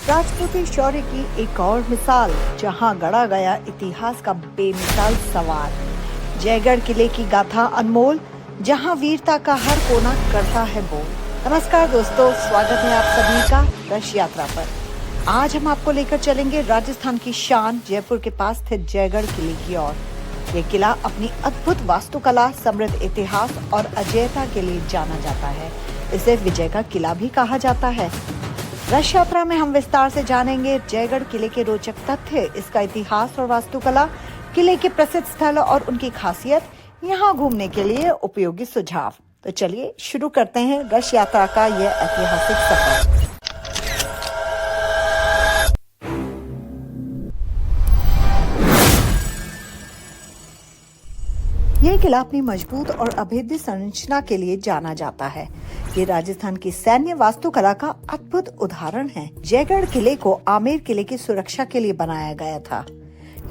राजपूती शौर्य की एक और मिसाल, जहां गढ़ा गया इतिहास का बेमिसाल सवार। जयगढ़ किले की गाथा अनमोल, जहां वीरता का हर कोना करता है बोल। नमस्कार दोस्तों, स्वागत है आप सभी का रश यात्रा पर। आज हम आपको लेकर चलेंगे राजस्थान की शान जयपुर के पास स्थित जयगढ़ किले की ओर। ये किला अपनी अद्भुत वास्तुकला, समृद्ध इतिहास और अजेयता के लिए जाना जाता है। इसे विजय का किला भी कहा जाता है। रश यात्रा में हम विस्तार से जानेंगे जयगढ़ किले के रोचक तथ्य, इसका इतिहास और वास्तुकला, किले के प्रसिद्ध स्थल और उनकी खासियत, यहाँ घूमने के लिए उपयोगी सुझाव। तो चलिए शुरू करते हैं रश यात्रा का यह ऐतिहासिक सफर। यह किला अपनी मजबूत और अभेद्य संरचना के लिए जाना जाता है। ये राजस्थान की सैन्य वास्तुकला का अद्भुत उदाहरण है। जयगढ़ किले को आमेर किले की सुरक्षा के लिए बनाया गया था।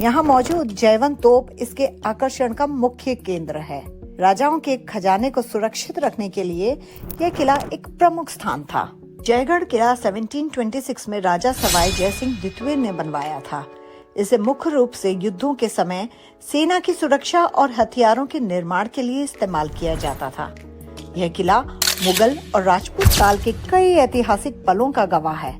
यहाँ मौजूद जयवंत तोप इसके आकर्षण का मुख्य केंद्र है। राजाओं के खजाने को सुरक्षित रखने के लिए यह किला एक प्रमुख स्थान था। जयगढ़ किला 1726 में राजा सवाई जयसिंह द्वितीय ने बनवाया था। इसे मुख्य रूप से युद्धों के समय सेना की सुरक्षा और हथियारों के निर्माण के लिए इस्तेमाल किया जाता था। यह किला मुगल और राजपूत काल के कई ऐतिहासिक पलों का गवाह है।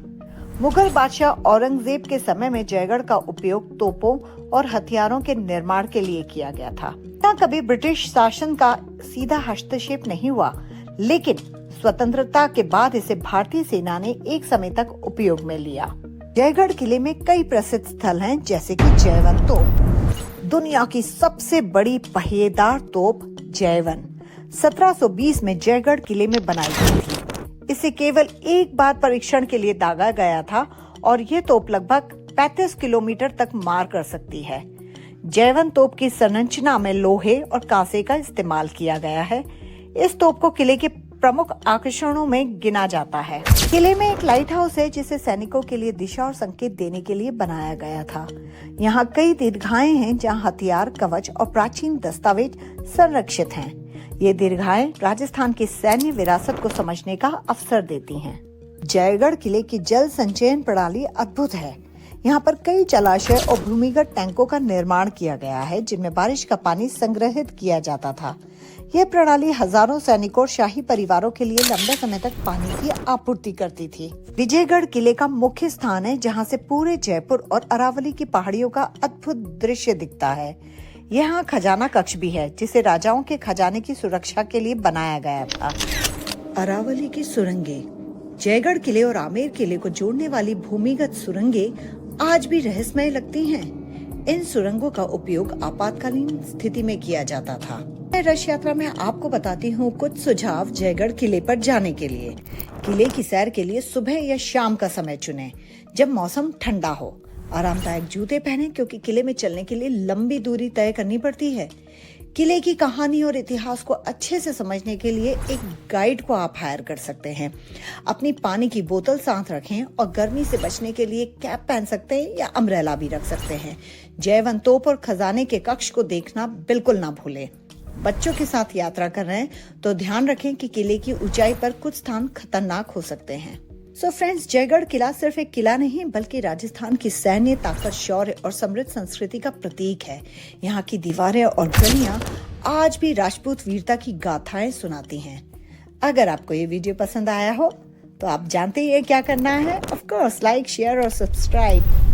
मुगल बादशाह औरंगजेब के समय में जयगढ़ का उपयोग तोपों और हथियारों के निर्माण के लिए किया गया था। यहाँ कभी ब्रिटिश शासन का सीधा हस्तक्षेप नहीं हुआ, लेकिन स्वतंत्रता के बाद इसे भारतीय सेना ने एक समय तक उपयोग में लिया। जयगढ़ किले में कई प्रसिद्ध स्थल हैं, जैसे कि जयवंत तोप, दुनिया की सबसे बड़ी पहिएदार तोप जयवन 1720 में जयगढ़ किले में बनाई गई थी। इसे केवल एक बार परीक्षण के लिए दागा गया था और ये तोप लगभग 35 किलोमीटर तक मार कर सकती है। जयवंत तोप की संरचना में लोहे और कांसे का इस्तेमाल किया गया है। इस तोप को किले के प्रमुख आकर्षणों में गिना जाता है। किले में एक लाइट हाउस है, जिसे सैनिकों के लिए दिशा और संकेत देने के लिए बनाया गया था। यहाँ कई दीर्घाएं हैं, जहाँ हथियार, कवच और प्राचीन दस्तावेज संरक्षित हैं। ये दीर्घाएं राजस्थान की सैन्य विरासत को समझने का अवसर देती हैं। जयगढ़ किले की जल संचयन प्रणाली अद्भुत है। यहाँ पर कई जलाशय और भूमिगत टैंकों का निर्माण किया गया है, जिनमें बारिश का पानी संग्रहित किया जाता था। यह प्रणाली हजारों सैनिकों और शाही परिवारों के लिए लंबे समय तक पानी की आपूर्ति करती थी। विजयगढ़ किले का मुख्य स्थान है, जहाँ से पूरे जयपुर और अरावली की पहाड़ियों का अद्भुत दृश्य दिखता है। यहाँ खजाना कक्ष भी है, जिसे राजाओं के खजाने की सुरक्षा के लिए बनाया गया था। अरावली की सुरंगें, जयगढ़ किले और आमेर किले को जोड़ने वाली भूमिगत सुरंगें आज भी रहस्यमय लगती हैं। इन सुरंगों का उपयोग आपातकालीन स्थिति में किया जाता था। रश यात्रा में आपको बताती हूँ कुछ सुझाव जयगढ़ किले पर जाने के लिए। किले की सैर के लिए सुबह या शाम का समय चुनें, जब मौसम ठंडा हो। आरामदायक जूते पहनें, क्योंकि किले में चलने के लिए लंबी दूरी तय करनी पड़ती है। किले की कहानी और इतिहास को अच्छे से समझने के लिए एक गाइड को आप हायर कर सकते हैं। अपनी पानी की बोतल साथ रखें और गर्मी से बचने के लिए कैप पहन सकते हैं या अम्ब्रेला भी रख सकते हैं। जयवंत तोप और खजाने के कक्ष को देखना बिल्कुल ना भूलें। बच्चों के साथ यात्रा कर रहे हैं तो ध्यान रखें कि किले की ऊंचाई पर कुछ स्थान खतरनाक हो सकते हैं। सो फ्रेंड्स, जयगढ़ किला सिर्फ एक किला नहीं, बल्कि राजस्थान की सैन्य ताकत, शौर्य और समृद्ध संस्कृति का प्रतीक है। यहाँ की दीवारें और गलियां आज भी राजपूत वीरता की गाथाएं सुनाती हैं। अगर आपको ये वीडियो पसंद आया हो तो आप जानते ही हैं क्या करना है। ऑफ कोर्स, लाइक, शेयर और सब्सक्राइब।